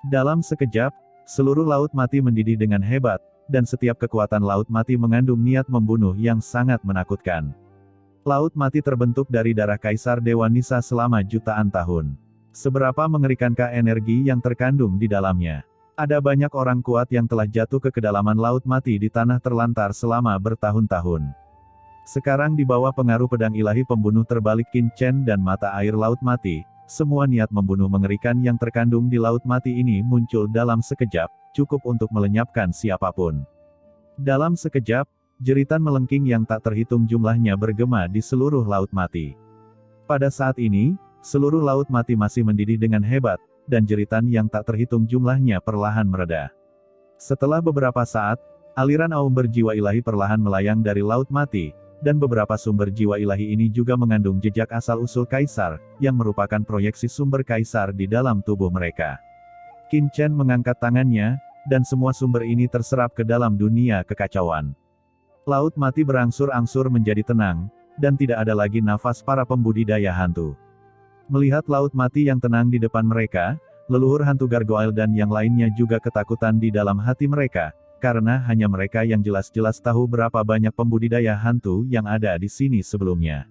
Dalam sekejap, seluruh laut mati mendidih dengan hebat, dan setiap kekuatan laut mati mengandung niat membunuh yang sangat menakutkan. Laut mati terbentuk dari darah Kaisar Dewa Nisa selama jutaan tahun. Seberapa mengerikankah energi yang terkandung di dalamnya? Ada banyak orang kuat yang telah jatuh ke kedalaman laut mati di tanah terlantar selama bertahun-tahun. Sekarang di bawah pengaruh pedang ilahi pembunuh terbalik Qin Chen dan mata air laut mati, semua niat membunuh mengerikan yang terkandung di laut mati ini muncul dalam sekejap, cukup untuk melenyapkan siapapun. Dalam sekejap, jeritan melengking yang tak terhitung jumlahnya bergema di seluruh laut mati. Pada saat ini, seluruh laut mati masih mendidih dengan hebat, dan jeritan yang tak terhitung jumlahnya perlahan mereda. Setelah beberapa saat, aliran aum berjiwa ilahi perlahan melayang dari laut mati, dan beberapa sumber jiwa ilahi ini juga mengandung jejak asal-usul Kaisar, yang merupakan proyeksi sumber Kaisar di dalam tubuh mereka. Qin Chen mengangkat tangannya, dan semua sumber ini terserap ke dalam dunia kekacauan. Laut mati berangsur-angsur menjadi tenang, dan tidak ada lagi nafas para pembudidaya hantu. Melihat laut mati yang tenang di depan mereka, leluhur hantu gargoyle dan yang lainnya juga ketakutan di dalam hati mereka, karena hanya mereka yang jelas-jelas tahu berapa banyak pembudidaya hantu yang ada di sini sebelumnya.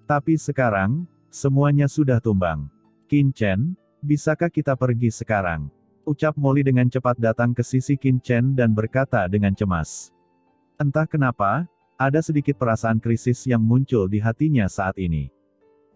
Tapi sekarang, semuanya sudah tumbang. Qin Chen, bisakah kita pergi sekarang? Ucap Molly dengan cepat datang ke sisi Qin Chen dan berkata dengan cemas. Entah kenapa, ada sedikit perasaan krisis yang muncul di hatinya saat ini.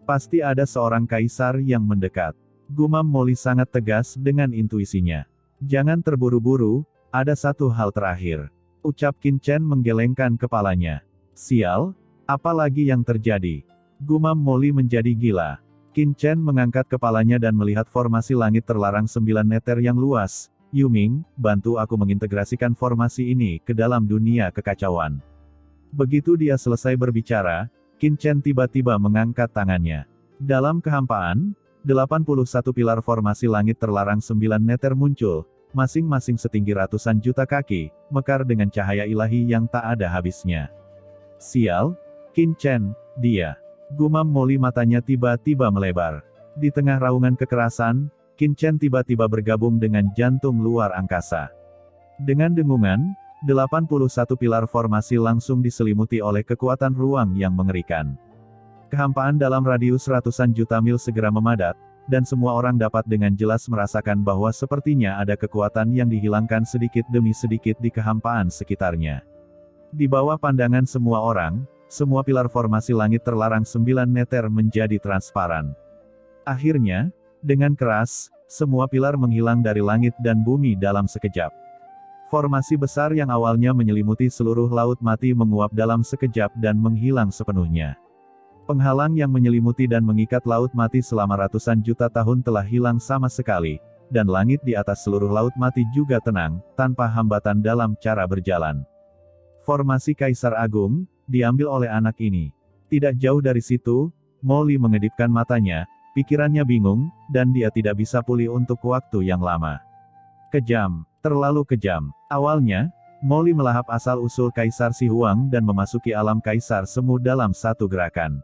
Pasti ada seorang kaisar yang mendekat. Gumam Molly sangat tegas dengan intuisinya. Jangan terburu-buru, ada satu hal terakhir. Ucap Qin Chen menggelengkan kepalanya. Sial, apa lagi yang terjadi? Gumam Molly menjadi gila. Qin Chen mengangkat kepalanya dan melihat formasi langit terlarang 9 meter yang luas. Yuming, bantu aku mengintegrasikan formasi ini ke dalam dunia kekacauan. Begitu dia selesai berbicara, Qin Chen tiba-tiba mengangkat tangannya. Dalam kehampaan, 81 pilar formasi langit terlarang 9 meter muncul, masing-masing setinggi ratusan juta kaki, mekar dengan cahaya ilahi yang tak ada habisnya. Sial, Qin Chen, dia. Gumam Molly matanya tiba-tiba melebar. Di tengah raungan kekerasan, Qin Chen tiba-tiba bergabung dengan jantung luar angkasa. Dengan dengungan, 81 pilar formasi langsung diselimuti oleh kekuatan ruang yang mengerikan. Kehampaan dalam radius ratusan juta mil segera memadat, dan semua orang dapat dengan jelas merasakan bahwa sepertinya ada kekuatan yang dihilangkan sedikit demi sedikit di kehampaan sekitarnya. Di bawah pandangan semua orang, semua pilar formasi langit terlarang 9 meter menjadi transparan. Akhirnya, dengan keras, semua pilar menghilang dari langit dan bumi dalam sekejap. Formasi besar yang awalnya menyelimuti seluruh laut mati menguap dalam sekejap dan menghilang sepenuhnya. Penghalang yang menyelimuti dan mengikat laut mati selama ratusan juta tahun telah hilang sama sekali, dan langit di atas seluruh laut mati juga tenang, tanpa hambatan dalam cara berjalan. Formasi Kaisar Agung, diambil oleh anak ini. Tidak jauh dari situ, Molly mengedipkan matanya, pikirannya bingung, dan dia tidak bisa pulih untuk waktu yang lama. Kejam, terlalu kejam. Awalnya, Molly melahap asal-usul Kaisar Si Huang dan memasuki alam Kaisar Semu dalam satu gerakan.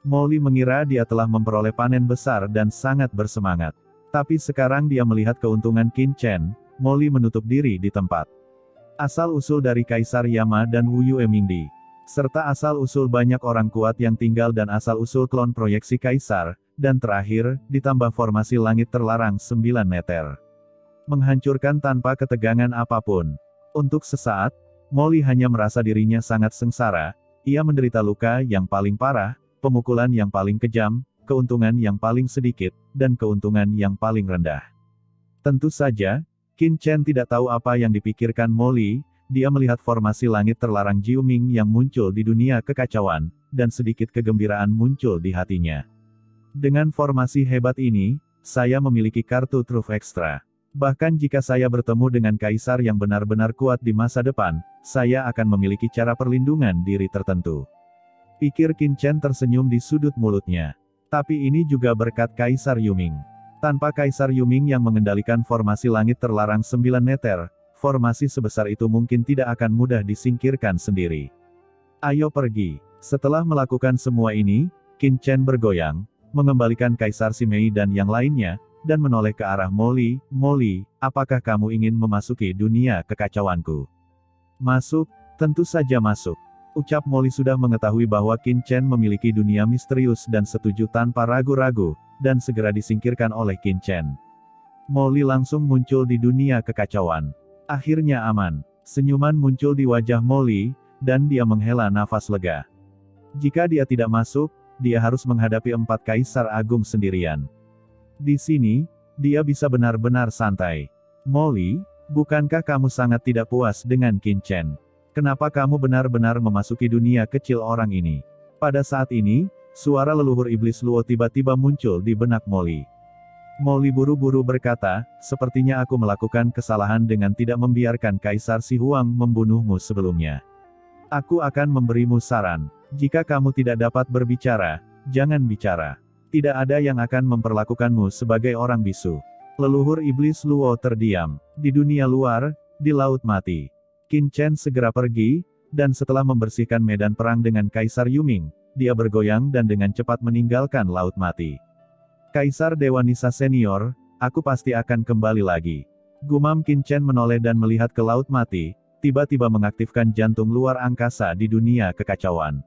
Molly mengira dia telah memperoleh panen besar dan sangat bersemangat. Tapi sekarang dia melihat keuntungan Qin Chen, Molly menutup diri di tempat. Asal-usul dari Kaisar Yama dan Wu Yue Mingdi, serta asal-usul banyak orang kuat yang tinggal dan asal-usul klon proyeksi Kaisar, dan terakhir, ditambah formasi langit terlarang 9 meter. Menghancurkan tanpa ketegangan apapun. Untuk sesaat, Molly hanya merasa dirinya sangat sengsara, ia menderita luka yang paling parah, pemukulan yang paling kejam, keuntungan yang paling sedikit, dan keuntungan yang paling rendah. Tentu saja, Qin Chen tidak tahu apa yang dipikirkan Molly, dia melihat formasi langit terlarang Jiuming yang muncul di dunia kekacauan, dan sedikit kegembiraan muncul di hatinya. Dengan formasi hebat ini, saya memiliki kartu truf ekstra. Bahkan jika saya bertemu dengan kaisar yang benar-benar kuat di masa depan, saya akan memiliki cara perlindungan diri tertentu. Pikir Qin Chen tersenyum di sudut mulutnya. Tapi ini juga berkat Kaisar Yuming. Tanpa Kaisar Yuming yang mengendalikan formasi langit terlarang 9 meter, formasi sebesar itu mungkin tidak akan mudah disingkirkan sendiri. Ayo pergi. Setelah melakukan semua ini, Qin Chen bergoyang, mengembalikan Kaisar Simei dan yang lainnya, dan menoleh ke arah Molly. "Molly, apakah kamu ingin memasuki dunia kekacauanku?" "Masuk, tentu saja masuk," ucap Molly sudah mengetahui bahwa Qin Chen memiliki dunia misterius dan setuju tanpa ragu-ragu, dan segera disingkirkan oleh Qin Chen. Molly langsung muncul di dunia kekacauan. Akhirnya aman. Senyuman muncul di wajah Molly, dan dia menghela nafas lega. Jika dia tidak masuk, dia harus menghadapi 4 kaisar agung sendirian. Di sini, dia bisa benar-benar santai. "Molly, bukankah kamu sangat tidak puas dengan Qin Chen? Kenapa kamu benar-benar memasuki dunia kecil orang ini?" Pada saat ini, suara leluhur iblis Luo tiba-tiba muncul di benak Molly. Molly buru-buru berkata, "Sepertinya aku melakukan kesalahan dengan tidak membiarkan Kaisar Si Huang membunuhmu sebelumnya. Aku akan memberimu saran. Jika kamu tidak dapat berbicara, jangan bicara. Tidak ada yang akan memperlakukanmu sebagai orang bisu." Leluhur iblis Luo terdiam. Di dunia luar, di Laut Mati, Qin Chen segera pergi, dan setelah membersihkan medan perang dengan Kaisar Yuming, dia bergoyang dan dengan cepat meninggalkan Laut Mati. "Kaisar Dewa Nisa Senior, aku pasti akan kembali lagi," gumam Qin Chen menoleh dan melihat ke Laut Mati, tiba-tiba mengaktifkan jantung luar angkasa di dunia kekacauan.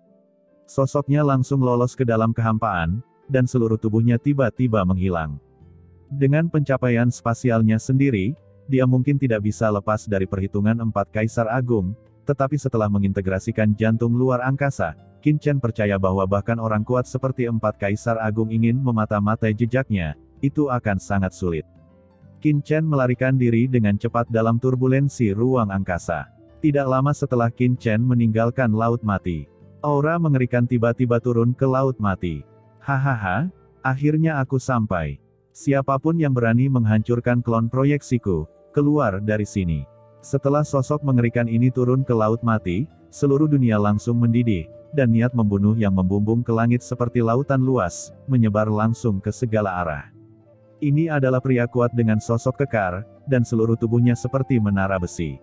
Sosoknya langsung lolos ke dalam kehampaan, dan seluruh tubuhnya tiba-tiba menghilang. Dengan pencapaian spasialnya sendiri, dia mungkin tidak bisa lepas dari perhitungan 4 kaisar agung, tetapi setelah mengintegrasikan jantung luar angkasa, Qin Chen percaya bahwa bahkan orang kuat seperti 4 kaisar agung ingin memata-matai jejaknya, itu akan sangat sulit. Qin Chen melarikan diri dengan cepat dalam turbulensi ruang angkasa. Tidak lama setelah Qin Chen meninggalkan Laut Mati, aura mengerikan tiba-tiba turun ke Laut Mati. "Hahaha, akhirnya aku sampai. Siapapun yang berani menghancurkan klon proyeksiku, keluar dari sini." Setelah sosok mengerikan ini turun ke Laut Mati, seluruh dunia langsung mendidih, dan niat membunuh yang membumbung ke langit seperti lautan luas, menyebar langsung ke segala arah. Ini adalah pria kuat dengan sosok kekar, dan seluruh tubuhnya seperti menara besi.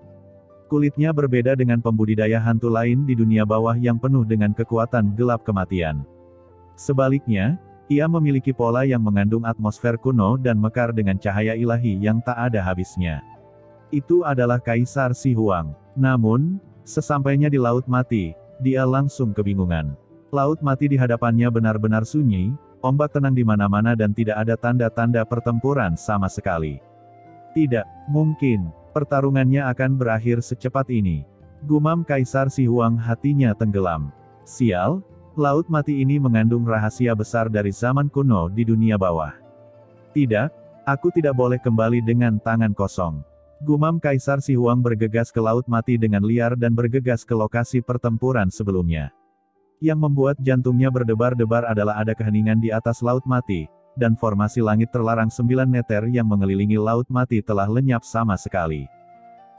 Kulitnya berbeda dengan pembudidaya hantu lain di dunia bawah yang penuh dengan kekuatan gelap kematian. Sebaliknya, ia memiliki pola yang mengandung atmosfer kuno dan mekar dengan cahaya ilahi yang tak ada habisnya. Itu adalah Kaisar Si Huang. Namun, sesampainya di Laut Mati, dia langsung kebingungan. Laut Mati di hadapannya benar-benar sunyi, ombak tenang di mana-mana dan tidak ada tanda-tanda pertempuran sama sekali. Tidak mungkin, pertarungannya akan berakhir secepat ini. Gumam Kaisar Si Huang, hatinya tenggelam. Sial, Laut Mati ini mengandung rahasia besar dari zaman kuno di dunia bawah. Tidak, aku tidak boleh kembali dengan tangan kosong. Gumam Kaisar Si Huang bergegas ke Laut Mati dengan liar dan bergegas ke lokasi pertempuran sebelumnya. Yang membuat jantungnya berdebar-debar adalah ada keheningan di atas Laut Mati, dan formasi langit terlarang 9 meter yang mengelilingi Laut Mati telah lenyap sama sekali.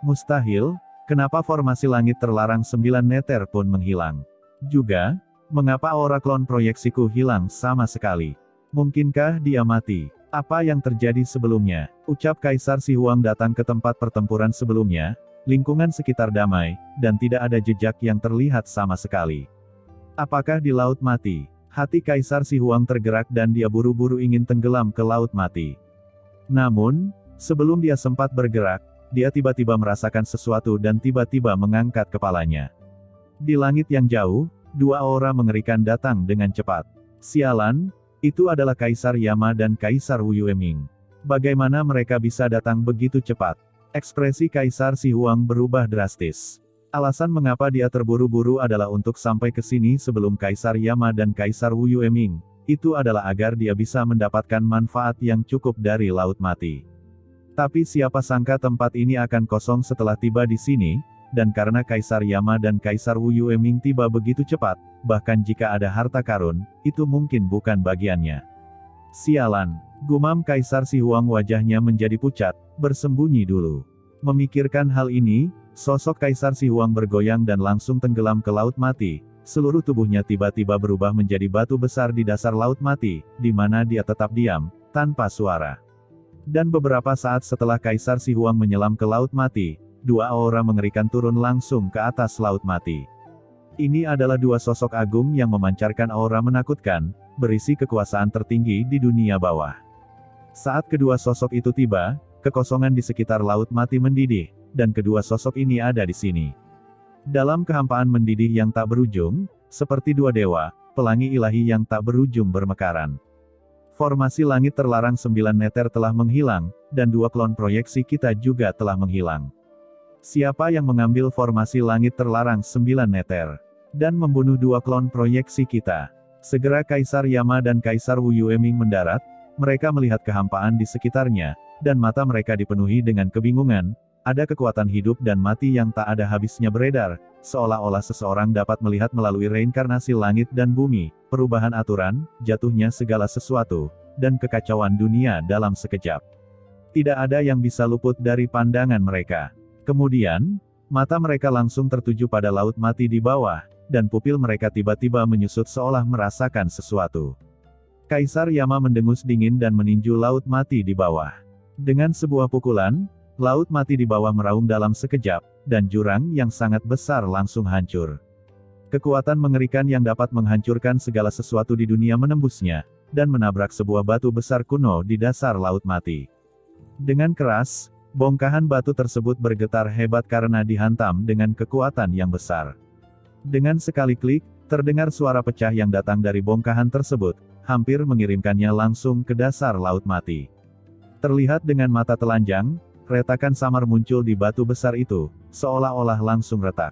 Mustahil, kenapa formasi langit terlarang 9 meter pun menghilang? Juga, mengapa aura klon proyeksiku hilang sama sekali? Mungkinkah dia mati? Apa yang terjadi sebelumnya? Ucap Kaisar Si Huang datang ke tempat pertempuran sebelumnya, lingkungan sekitar damai, dan tidak ada jejak yang terlihat sama sekali. Apakah di Laut Mati? Hati Kaisar Si Huang tergerak dan dia buru-buru ingin tenggelam ke Laut Mati. Namun, sebelum dia sempat bergerak, dia tiba-tiba merasakan sesuatu dan tiba-tiba mengangkat kepalanya. Di langit yang jauh, 2 aura mengerikan datang dengan cepat. Sialan! Itu adalah Kaisar Yama dan Kaisar Wu Yueming. Bagaimana mereka bisa datang begitu cepat? Ekspresi Kaisar Si Huang berubah drastis. Alasan mengapa dia terburu-buru adalah untuk sampai ke sini sebelum Kaisar Yama dan Kaisar Wu Yueming. Itu adalah agar dia bisa mendapatkan manfaat yang cukup dari Laut Mati. Tapi siapa sangka tempat ini akan kosong setelah tiba di sini, dan karena Kaisar Yama dan Kaisar Wu Yueming tiba begitu cepat, bahkan jika ada harta karun, itu mungkin bukan bagiannya. Sialan, gumam Kaisar Si Huang, wajahnya menjadi pucat, bersembunyi dulu. Memikirkan hal ini, sosok Kaisar Si Huang bergoyang dan langsung tenggelam ke Laut Mati. Seluruh tubuhnya tiba-tiba berubah menjadi batu besar di dasar Laut Mati, di mana dia tetap diam, tanpa suara. Dan beberapa saat setelah Kaisar Si Huang menyelam ke Laut Mati, 2 aura mengerikan turun langsung ke atas Laut Mati. Ini adalah 2 sosok agung yang memancarkan aura menakutkan, berisi kekuasaan tertinggi di dunia bawah. Saat kedua sosok itu tiba, kekosongan di sekitar Laut Mati mendidih, dan kedua sosok ini ada di sini. Dalam kehampaan mendidih yang tak berujung, seperti dua dewa, pelangi ilahi yang tak berujung bermekaran. Formasi langit terlarang 9 neter telah menghilang, dan 2 klon proyeksi kita juga telah menghilang. Siapa yang mengambil formasi langit terlarang 9 neter? Dan membunuh 2 klon proyeksi kita? Segera Kaisar Yama dan Kaisar Wu Yueming mendarat, mereka melihat kehampaan di sekitarnya, dan mata mereka dipenuhi dengan kebingungan. Ada kekuatan hidup dan mati yang tak ada habisnya beredar, seolah-olah seseorang dapat melihat melalui reinkarnasi langit dan bumi, perubahan aturan, jatuhnya segala sesuatu, dan kekacauan dunia dalam sekejap. Tidak ada yang bisa luput dari pandangan mereka. Kemudian, mata mereka langsung tertuju pada Laut Mati di bawah, dan pupil mereka tiba-tiba menyusut seolah merasakan sesuatu. Kaisar Yama mendengus dingin dan meninju Laut Mati di bawah. Dengan sebuah pukulan, Laut Mati di bawah meraung dalam sekejap, dan jurang yang sangat besar langsung hancur. Kekuatan mengerikan yang dapat menghancurkan segala sesuatu di dunia menembusnya, dan menabrak sebuah batu besar kuno di dasar Laut Mati. Dengan keras, bongkahan batu tersebut bergetar hebat karena dihantam dengan kekuatan yang besar. Dengan sekali klik, terdengar suara pecah yang datang dari bongkahan tersebut, hampir mengirimkannya langsung ke dasar Laut Mati. Terlihat dengan mata telanjang, retakan samar muncul di batu besar itu, seolah-olah langsung retak.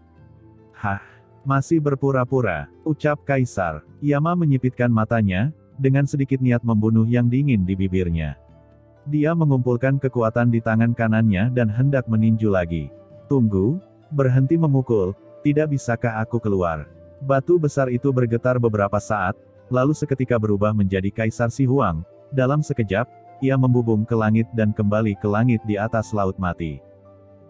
Hah, masih berpura-pura, ucap Kaisar. Yama menyipitkan matanya, dengan sedikit niat membunuh yang dingin di bibirnya. Dia mengumpulkan kekuatan di tangan kanannya dan hendak meninju lagi. Tunggu, berhenti memukul, tidak bisakah aku keluar? Batu besar itu bergetar beberapa saat, lalu seketika berubah menjadi Kaisar Si Huang. Dalam sekejap, ia membubung ke langit dan kembali ke langit di atas Laut Mati.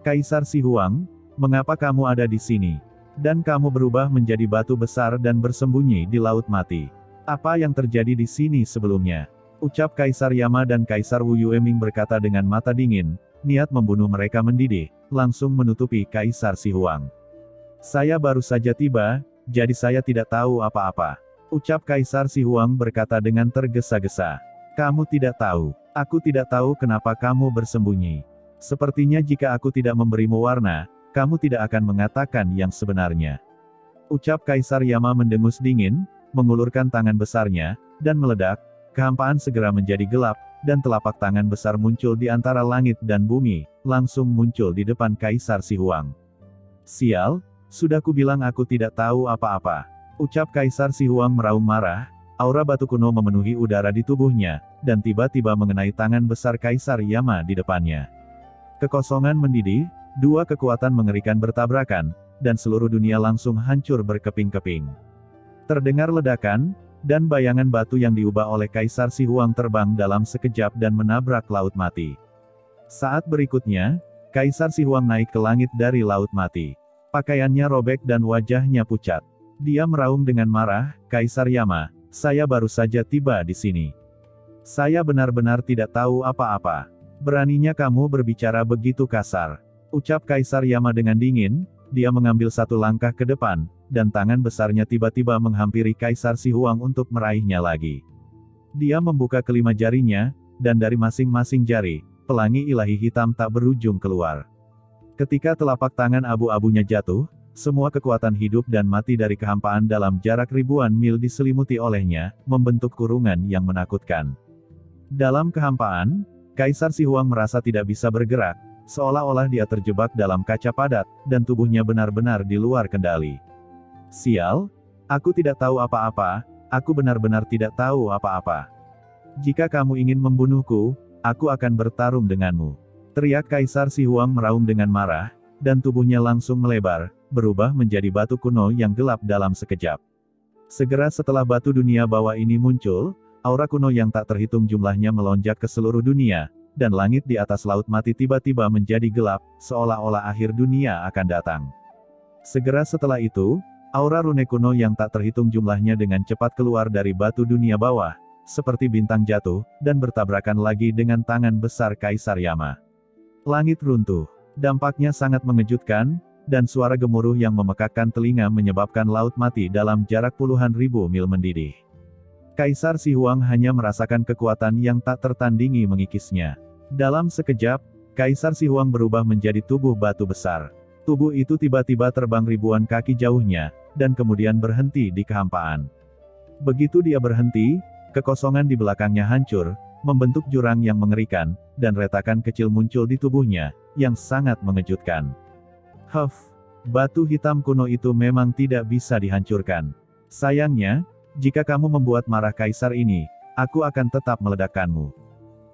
Kaisar Si Huang, mengapa kamu ada di sini? Dan kamu berubah menjadi batu besar dan bersembunyi di Laut Mati. Apa yang terjadi di sini sebelumnya? Ucap Kaisar Yama dan Kaisar Wu Yueming berkata dengan mata dingin, niat membunuh mereka mendidih, langsung menutupi Kaisar Si Huang. Saya baru saja tiba, jadi saya tidak tahu apa-apa. Ucap Kaisar Si Huang berkata dengan tergesa-gesa. Kamu tidak tahu. Aku tidak tahu kenapa kamu bersembunyi. Sepertinya jika aku tidak memberimu warna, kamu tidak akan mengatakan yang sebenarnya. Ucap Kaisar Yama mendengus dingin, mengulurkan tangan besarnya, dan meledak, kehampaan segera menjadi gelap, dan telapak tangan besar muncul di antara langit dan bumi, langsung muncul di depan Kaisar Si Huang. Sial, sudah kubilang aku tidak tahu apa-apa. Ucap Kaisar Si Huang meraung marah, aura batu kuno memenuhi udara di tubuhnya, dan tiba-tiba mengenai tangan besar Kaisar Yama di depannya. Kekosongan mendidih, dua kekuatan mengerikan bertabrakan, dan seluruh dunia langsung hancur berkeping-keping. Terdengar ledakan, dan bayangan batu yang diubah oleh Kaisar Si Huang terbang dalam sekejap dan menabrak Laut Mati. Saat berikutnya, Kaisar Si Huang naik ke langit dari Laut Mati. Pakaiannya robek dan wajahnya pucat. Dia meraung dengan marah, Kaisar Yama, saya baru saja tiba di sini. Saya benar-benar tidak tahu apa-apa. Beraninya kamu berbicara begitu kasar. Ucap Kaisar Yama dengan dingin, dia mengambil satu langkah ke depan, dan tangan besarnya tiba-tiba menghampiri Kaisar Si Huang untuk meraihnya lagi. Dia membuka kelima jarinya, dan dari masing-masing jari, pelangi ilahi hitam tak berujung keluar. Ketika telapak tangan abu-abunya jatuh, semua kekuatan hidup dan mati dari kehampaan dalam jarak ribuan mil diselimuti olehnya, membentuk kurungan yang menakutkan. Dalam kehampaan, Kaisar Si Huang merasa tidak bisa bergerak, seolah-olah dia terjebak dalam kaca padat, dan tubuhnya benar-benar di luar kendali. Sial, aku tidak tahu apa-apa, aku benar-benar tidak tahu apa-apa. Jika kamu ingin membunuhku, aku akan bertarung denganmu. Teriak Kaisar Si Huang meraung dengan marah, dan tubuhnya langsung melebar, berubah menjadi batu kuno yang gelap dalam sekejap. Segera setelah batu dunia bawah ini muncul, aura kuno yang tak terhitung jumlahnya melonjak ke seluruh dunia, dan langit di atas Laut Mati tiba-tiba menjadi gelap, seolah-olah akhir dunia akan datang. Segera setelah itu, aura rune kuno yang tak terhitung jumlahnya dengan cepat keluar dari batu dunia bawah, seperti bintang jatuh, dan bertabrakan lagi dengan tangan besar Kaisar Yama. Langit runtuh. Dampaknya sangat mengejutkan, dan suara gemuruh yang memekakkan telinga menyebabkan Laut Mati dalam jarak puluhan ribu mil mendidih. Kaisar Si Huang hanya merasakan kekuatan yang tak tertandingi mengikisnya. Dalam sekejap, Kaisar Si Huang berubah menjadi tubuh batu besar. Tubuh itu tiba-tiba terbang ribuan kaki jauhnya, dan kemudian berhenti di kehampaan. Begitu dia berhenti, kekosongan di belakangnya hancur, membentuk jurang yang mengerikan, dan retakan kecil muncul di tubuhnya, yang sangat mengejutkan. Batu hitam kuno itu memang tidak bisa dihancurkan. Sayangnya, jika kamu membuat marah kaisar ini, aku akan tetap meledakkanmu.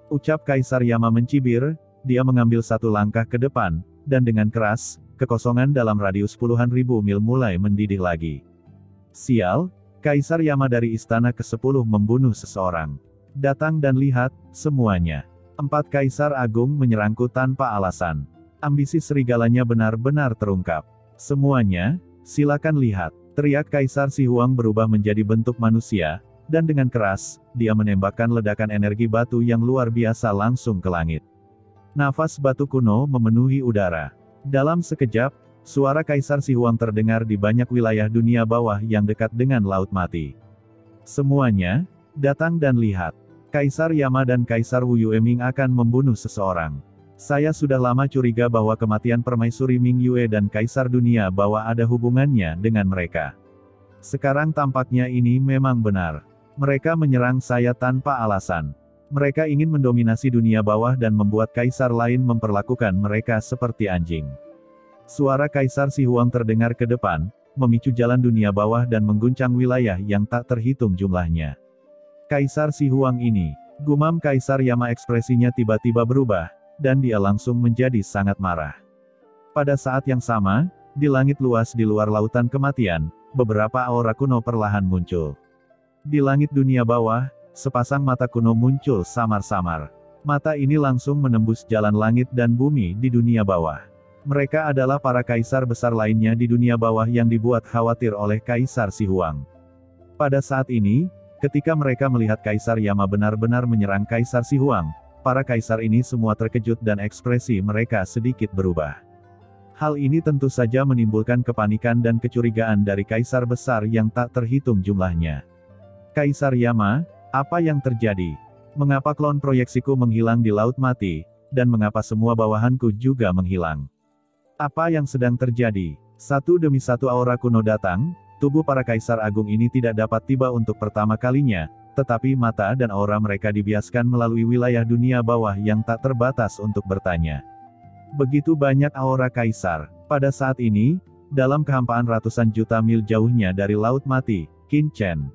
Ucap Kaisar Yama mencibir, dia mengambil satu langkah ke depan, dan dengan keras, kekosongan dalam radius puluhan ribu mil mulai mendidih lagi. Sial, Kaisar Yama dari istana ke-10 membunuh seseorang. Datang dan lihat, semuanya. 4 kaisar agung menyerangku tanpa alasan. Ambisi serigalanya benar-benar terungkap. Semuanya, silakan lihat. Teriak Kaisar Si Huang berubah menjadi bentuk manusia, dan dengan keras, dia menembakkan ledakan energi batu yang luar biasa langsung ke langit. Nafas batu kuno memenuhi udara. Dalam sekejap, suara Kaisar Si Huang terdengar di banyak wilayah dunia bawah yang dekat dengan Laut Mati. Semuanya, datang dan lihat. Kaisar Yama dan Kaisar Wu Yueming akan membunuh seseorang. Saya sudah lama curiga bahwa kematian Permaisuri Ming Yue dan Kaisar Dunia Bawah ada hubungannya dengan mereka. Sekarang tampaknya ini memang benar. Mereka menyerang saya tanpa alasan. Mereka ingin mendominasi dunia bawah dan membuat kaisar lain memperlakukan mereka seperti anjing. Suara Kaisar Si Huang terdengar ke depan, memicu jalan dunia bawah dan mengguncang wilayah yang tak terhitung jumlahnya. Kaisar Si Huang ini, gumam Kaisar Yama, ekspresinya tiba-tiba berubah, dan dia langsung menjadi sangat marah. Pada saat yang sama, di langit luas di luar lautan kematian, beberapa aura kuno perlahan muncul. Di langit dunia bawah, sepasang mata kuno muncul samar-samar. Mata ini langsung menembus jalan langit dan bumi di dunia bawah. Mereka adalah para kaisar besar lainnya di dunia bawah yang dibuat khawatir oleh Kaisar Si Huang. Pada saat ini, ketika mereka melihat Kaisar Yama benar-benar menyerang Kaisar Si Huang, para kaisar ini semua terkejut dan ekspresi mereka sedikit berubah. Hal ini tentu saja menimbulkan kepanikan dan kecurigaan dari kaisar besar yang tak terhitung jumlahnya. Kaisar Yama, apa yang terjadi? Mengapa klon proyeksiku menghilang di Laut Mati, dan mengapa semua bawahanku juga menghilang? Apa yang sedang terjadi? Satu demi satu aura kuno datang, tubuh para kaisar agung ini tidak dapat tiba untuk pertama kalinya, tetapi mata dan aura mereka dibiaskan melalui wilayah dunia bawah yang tak terbatas untuk bertanya. Begitu banyak aura kaisar. Pada saat ini, dalam kehampaan ratusan juta mil jauhnya dari Laut Mati, Qin Chen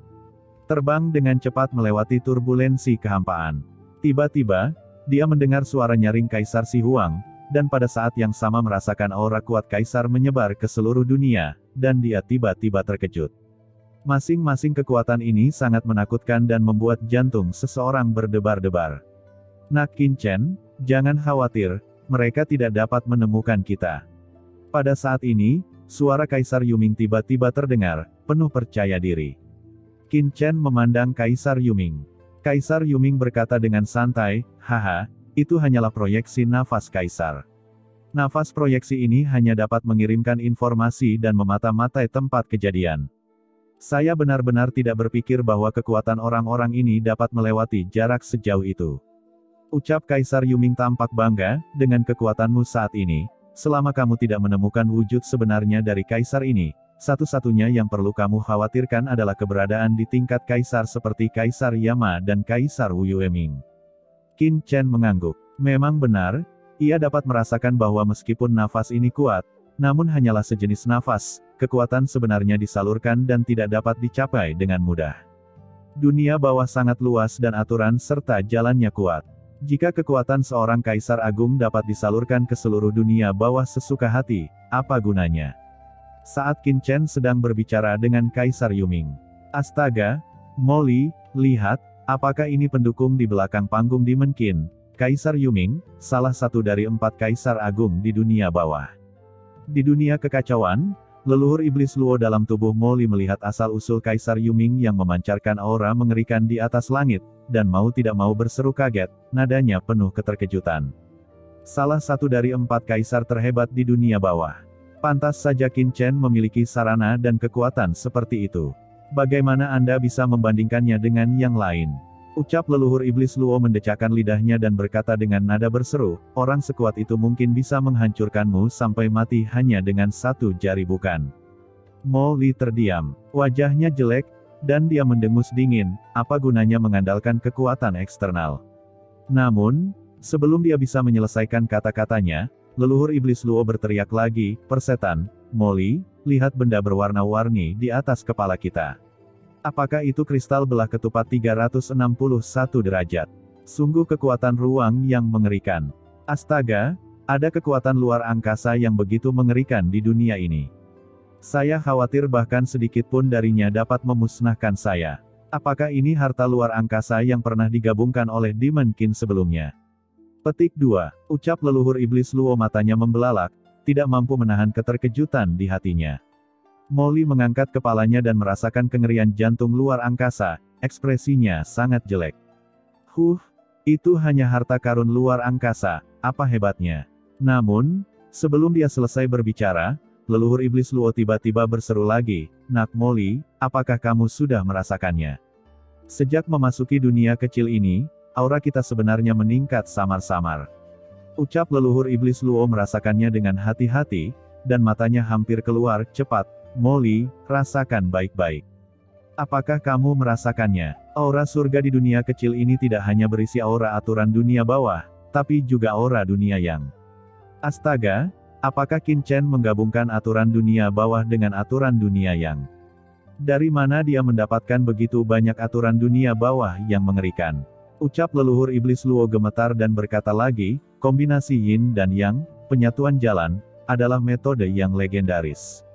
terbang dengan cepat melewati turbulensi kehampaan. Tiba-tiba, dia mendengar suara nyaring Kaisar Si Huang, dan pada saat yang sama merasakan aura kuat kaisar menyebar ke seluruh dunia, dan dia tiba-tiba terkejut. Masing-masing kekuatan ini sangat menakutkan dan membuat jantung seseorang berdebar-debar. Nak Qin Chen, jangan khawatir, mereka tidak dapat menemukan kita. Pada saat ini, suara Kaisar Yuming tiba-tiba terdengar, penuh percaya diri. Qin Chen memandang Kaisar Yuming. Kaisar Yuming berkata dengan santai, haha, itu hanyalah proyeksi nafas Kaisar. Nafas proyeksi ini hanya dapat mengirimkan informasi dan memata-matai tempat kejadian. Saya benar-benar tidak berpikir bahwa kekuatan orang-orang ini dapat melewati jarak sejauh itu. Ucap Kaisar Yuming tampak bangga, dengan kekuatanmu saat ini, selama kamu tidak menemukan wujud sebenarnya dari kaisar ini, satu-satunya yang perlu kamu khawatirkan adalah keberadaan di tingkat kaisar seperti Kaisar Yama dan Kaisar Wu Yueming. Qin Chen mengangguk. Memang benar, ia dapat merasakan bahwa meskipun nafas ini kuat, namun hanyalah sejenis nafas, kekuatan sebenarnya disalurkan dan tidak dapat dicapai dengan mudah. Dunia bawah sangat luas dan aturan serta jalannya kuat. Jika kekuatan seorang kaisar agung dapat disalurkan ke seluruh dunia bawah sesuka hati, apa gunanya? Saat Qin Chen sedang berbicara dengan Kaisar Yuming. Astaga, Molly, lihat, apakah ini pendukung di belakang panggung Demon Qin? Kaisar Yuming, salah satu dari 4 kaisar agung di dunia bawah. Di dunia kekacauan, leluhur iblis Luo dalam tubuh Molly melihat asal-usul Kaisar Yuming yang memancarkan aura mengerikan di atas langit, dan mau tidak mau berseru kaget, nadanya penuh keterkejutan. Salah satu dari 4 kaisar terhebat di dunia bawah. Pantas saja Qin Chen memiliki sarana dan kekuatan seperti itu. Bagaimana Anda bisa membandingkannya dengan yang lain? Ucap leluhur iblis Luo mendecakkan lidahnya dan berkata dengan nada berseru, orang sekuat itu mungkin bisa menghancurkanmu sampai mati hanya dengan satu jari bukan? Mo Li terdiam. Wajahnya jelek, dan dia mendengus dingin, apa gunanya mengandalkan kekuatan eksternal? Namun, sebelum dia bisa menyelesaikan kata-katanya, leluhur iblis Luo berteriak lagi, persetan, Mo Li, lihat benda berwarna-warni di atas kepala kita. Apakah itu kristal belah ketupat 361 derajat? Sungguh kekuatan ruang yang mengerikan. Astaga, ada kekuatan luar angkasa yang begitu mengerikan di dunia ini. Saya khawatir bahkan sedikit pun darinya dapat memusnahkan saya. Apakah ini harta luar angkasa yang pernah digabungkan oleh Demon King sebelumnya? Petik 2. Ucap leluhur iblis Luo matanya membelalak, tidak mampu menahan keterkejutan di hatinya. Mo Li mengangkat kepalanya dan merasakan kengerian jantung luar angkasa, ekspresinya sangat jelek. Itu hanya harta karun luar angkasa, apa hebatnya? Namun, sebelum dia selesai berbicara, leluhur iblis Luo tiba-tiba berseru lagi, Nak Mo Li, apakah kamu sudah merasakannya? Sejak memasuki dunia kecil ini, aura kita sebenarnya meningkat samar-samar. Ucap leluhur iblis Luo merasakannya dengan hati-hati, dan matanya hampir keluar, cepat, Mo Li, rasakan baik-baik. Apakah kamu merasakannya? Aura surga di dunia kecil ini tidak hanya berisi aura aturan dunia bawah, tapi juga aura dunia yang. Astaga, apakah Qin Chen menggabungkan aturan dunia bawah dengan aturan dunia yang? Dari mana dia mendapatkan begitu banyak aturan dunia bawah yang mengerikan? Ucap leluhur iblis Luo gemetar dan berkata lagi, kombinasi yin dan yang, penyatuan jalan, adalah metode yang legendaris.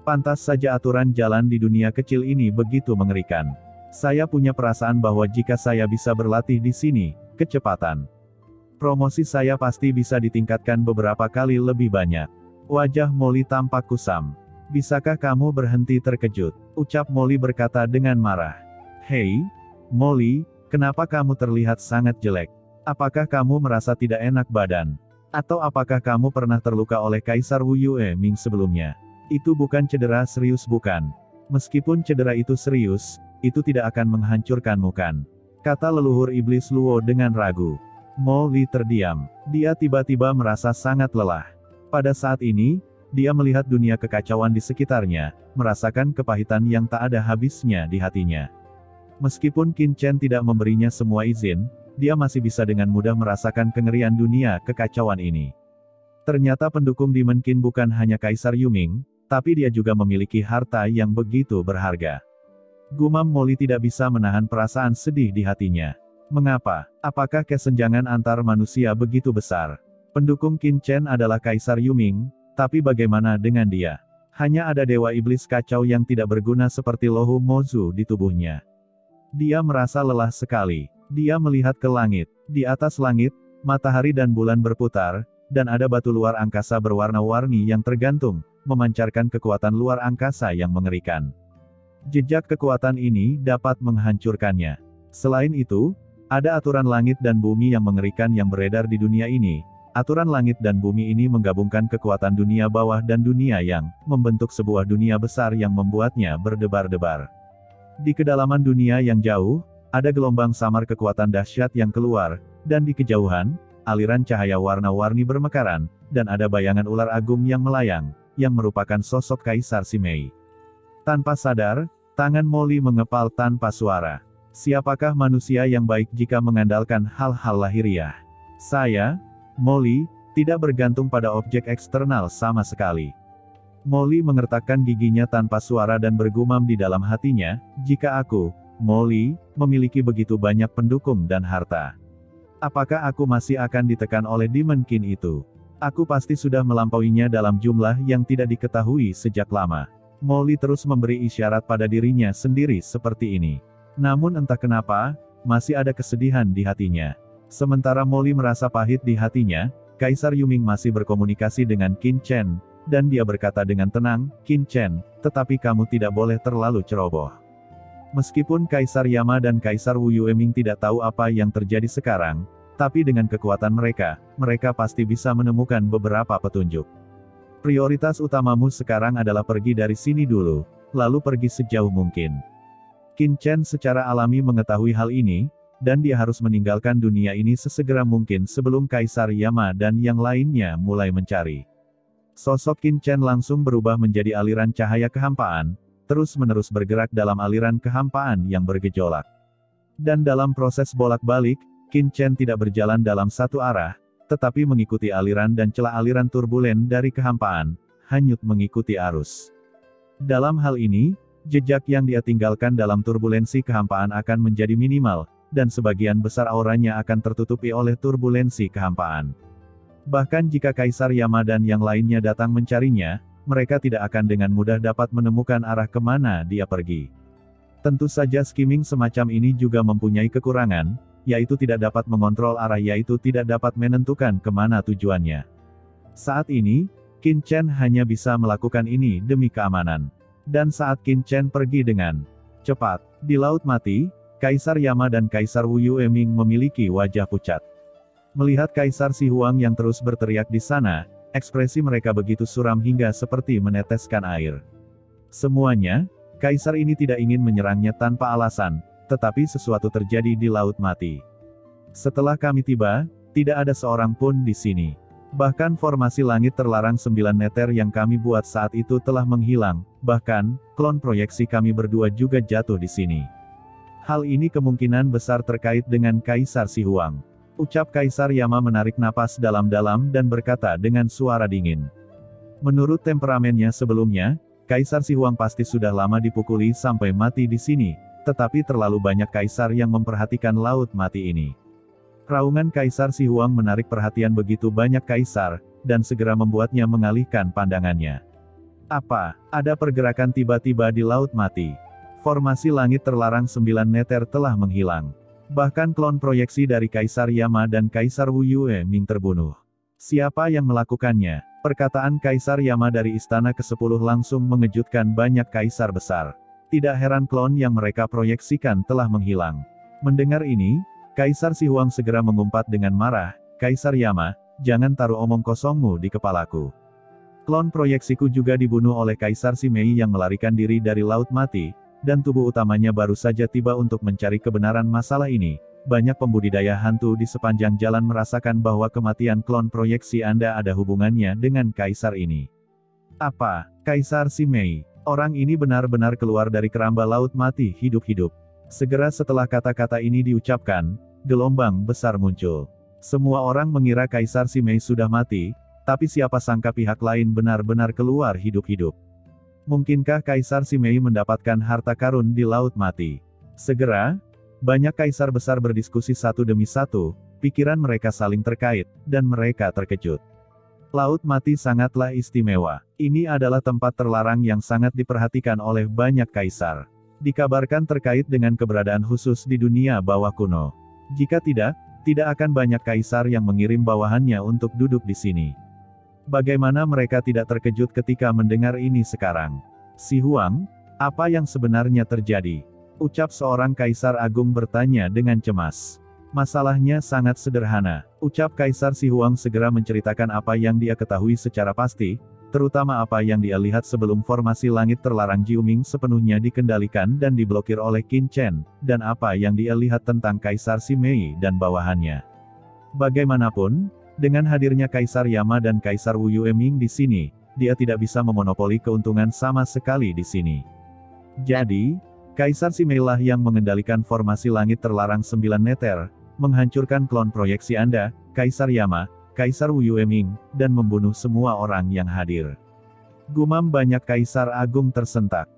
Pantas saja aturan jalan di dunia kecil ini begitu mengerikan. Saya punya perasaan bahwa jika saya bisa berlatih di sini, kecepatan promosi saya pasti bisa ditingkatkan beberapa kali lebih banyak. Wajah Mo Li tampak kusam. Bisakah kamu berhenti terkejut? Ucap Mo Li berkata dengan marah. Hei, Mo Li, kenapa kamu terlihat sangat jelek? Apakah kamu merasa tidak enak badan? Atau apakah kamu pernah terluka oleh Kaisar Wu Yue Ming sebelumnya? Itu bukan cedera serius bukan? Meskipun cedera itu serius, itu tidak akan menghancurkanmu kan? Kata leluhur iblis Luo dengan ragu. Mo Li terdiam. Dia tiba-tiba merasa sangat lelah. Pada saat ini, dia melihat dunia kekacauan di sekitarnya, merasakan kepahitan yang tak ada habisnya di hatinya. Meskipun Qin Chen tidak memberinya semua izin, dia masih bisa dengan mudah merasakan kengerian dunia kekacauan ini. Ternyata pendukung Demon King bukan hanya Kaisar Yuming, tapi dia juga memiliki harta yang begitu berharga. Gumam Mo Li tidak bisa menahan perasaan sedih di hatinya. Mengapa? Apakah kesenjangan antar manusia begitu besar? Pendukung Qin Chen adalah Kaisar Yuming, tapi bagaimana dengan dia? Hanya ada dewa iblis kacau yang tidak berguna seperti Lohu Mozu di tubuhnya. Dia merasa lelah sekali. Dia melihat ke langit. Di atas langit, matahari dan bulan berputar, dan ada batu luar angkasa berwarna-warni yang tergantung, memancarkan kekuatan luar angkasa yang mengerikan. Jejak kekuatan ini dapat menghancurkannya. Selain itu, ada aturan langit dan bumi yang mengerikan yang beredar di dunia ini. Aturan langit dan bumi ini menggabungkan kekuatan dunia bawah dan dunia yang, membentuk sebuah dunia besar yang membuatnya berdebar-debar. Di kedalaman dunia yang jauh, ada gelombang samar kekuatan dahsyat yang keluar, dan di kejauhan, aliran cahaya warna-warni bermekaran, dan ada bayangan ular agung yang melayang, yang merupakan sosok Kaisar Simei. Tanpa sadar, tangan Mo Li mengepal tanpa suara. Siapakah manusia yang baik jika mengandalkan hal-hal lahiriah? Saya, Mo Li, tidak bergantung pada objek eksternal sama sekali. Mo Li mengertakkan giginya tanpa suara dan bergumam di dalam hatinya, jika aku, Mo Li, memiliki begitu banyak pendukung dan harta. Apakah aku masih akan ditekan oleh Demon King itu? Aku pasti sudah melampauinya dalam jumlah yang tidak diketahui sejak lama. Mo Li terus memberi isyarat pada dirinya sendiri seperti ini. Namun entah kenapa, masih ada kesedihan di hatinya. Sementara Mo Li merasa pahit di hatinya, Kaisar Yuming masih berkomunikasi dengan Qin Chen, dan dia berkata dengan tenang, Qin Chen, tetapi kamu tidak boleh terlalu ceroboh. Meskipun Kaisar Yama dan Kaisar Wu Yueming tidak tahu apa yang terjadi sekarang, tapi dengan kekuatan mereka, mereka pasti bisa menemukan beberapa petunjuk. Prioritas utamamu sekarang adalah pergi dari sini dulu, lalu pergi sejauh mungkin. Qin Chen secara alami mengetahui hal ini, dan dia harus meninggalkan dunia ini sesegera mungkin sebelum Kaisar Yama dan yang lainnya mulai mencari. Sosok Qin Chen langsung berubah menjadi aliran cahaya kehampaan, terus-menerus bergerak dalam aliran kehampaan yang bergejolak. Dan dalam proses bolak-balik, Qin Chen tidak berjalan dalam satu arah, tetapi mengikuti aliran dan celah aliran turbulen dari kehampaan, hanyut mengikuti arus. Dalam hal ini, jejak yang dia tinggalkan dalam turbulensi kehampaan akan menjadi minimal, dan sebagian besar auranya akan tertutupi oleh turbulensi kehampaan. Bahkan jika Kaisar Yama dan yang lainnya datang mencarinya, mereka tidak akan dengan mudah dapat menemukan arah kemana dia pergi. Tentu saja skimming semacam ini juga mempunyai kekurangan, yaitu tidak dapat mengontrol arah yaitu tidak dapat menentukan kemana tujuannya. Saat ini, Qin Chen hanya bisa melakukan ini demi keamanan. Dan saat Qin Chen pergi dengan cepat di Laut Mati, Kaisar Yama dan Kaisar Wu Yueming memiliki wajah pucat. Melihat Kaisar Si Huang yang terus berteriak di sana, ekspresi mereka begitu suram hingga seperti meneteskan air. Semuanya, Kaisar ini tidak ingin menyerangnya tanpa alasan, tetapi sesuatu terjadi di Laut Mati. Setelah kami tiba, tidak ada seorang pun di sini. Bahkan formasi langit terlarang 9 meter yang kami buat saat itu telah menghilang, bahkan, klon proyeksi kami berdua juga jatuh di sini. Hal ini kemungkinan besar terkait dengan Kaisar Si Huang. Ucap Kaisar Yama menarik napas dalam-dalam dan berkata dengan suara dingin. Menurut temperamennya sebelumnya, Kaisar Si Huang pasti sudah lama dipukuli sampai mati di sini, tetapi terlalu banyak kaisar yang memperhatikan Laut Mati ini. Raungan Kaisar Si Huang menarik perhatian begitu banyak kaisar, dan segera membuatnya mengalihkan pandangannya. Apa? Ada pergerakan tiba-tiba di Laut Mati. Formasi langit terlarang 9 meter telah menghilang. Bahkan klon proyeksi dari Kaisar Yama dan Kaisar Wu Yueming terbunuh. Siapa yang melakukannya? Perkataan Kaisar Yama dari Istana ke-10 langsung mengejutkan banyak kaisar besar. Tidak heran klon yang mereka proyeksikan telah menghilang. Mendengar ini, Kaisar Si Huang segera mengumpat dengan marah, "Kaisar Yama, jangan taruh omong kosongmu di kepalaku. Klon proyeksiku juga dibunuh oleh Kaisar Si Mei yang melarikan diri dari Laut Mati, dan tubuh utamanya baru saja tiba untuk mencari kebenaran masalah ini. Banyak pembudidaya hantu di sepanjang jalan merasakan bahwa kematian klon proyeksi Anda ada hubungannya dengan Kaisar ini." Apa? Kaisar Si Mei? Orang ini benar-benar keluar dari keramba Laut Mati hidup-hidup. Segera setelah kata-kata ini diucapkan, gelombang besar muncul. Semua orang mengira Kaisar Si Mei sudah mati, tapi siapa sangka pihak lain benar-benar keluar hidup-hidup. Mungkinkah Kaisar Si Mei mendapatkan harta karun di Laut Mati? Segera, banyak kaisar besar berdiskusi satu demi satu, pikiran mereka saling terkait, dan mereka terkejut. Laut Mati sangatlah istimewa. Ini adalah tempat terlarang yang sangat diperhatikan oleh banyak kaisar. Dikabarkan terkait dengan keberadaan khusus di dunia bawah kuno. Jika tidak akan banyak kaisar yang mengirim bawahannya untuk duduk di sini. Bagaimana mereka tidak terkejut ketika mendengar ini sekarang? Si Huang, apa yang sebenarnya terjadi? Ucap seorang kaisar agung bertanya dengan cemas. Masalahnya sangat sederhana. Ucap Kaisar Si Huang segera menceritakan apa yang dia ketahui secara pasti, terutama apa yang dia lihat sebelum formasi langit terlarang Jiuming sepenuhnya dikendalikan dan diblokir oleh Qin Chen, dan apa yang dia lihat tentang Kaisar Si Mei dan bawahannya. Bagaimanapun, dengan hadirnya Kaisar Yama dan Kaisar Wu Yueming di sini, dia tidak bisa memonopoli keuntungan sama sekali di sini. Jadi, Kaisar Si Mei lah yang mengendalikan formasi langit terlarang 9 meter, menghancurkan klon proyeksi Anda, Kaisar Yama, Kaisar Wu Yueming, dan membunuh semua orang yang hadir. Gumam banyak kaisar agung tersentak.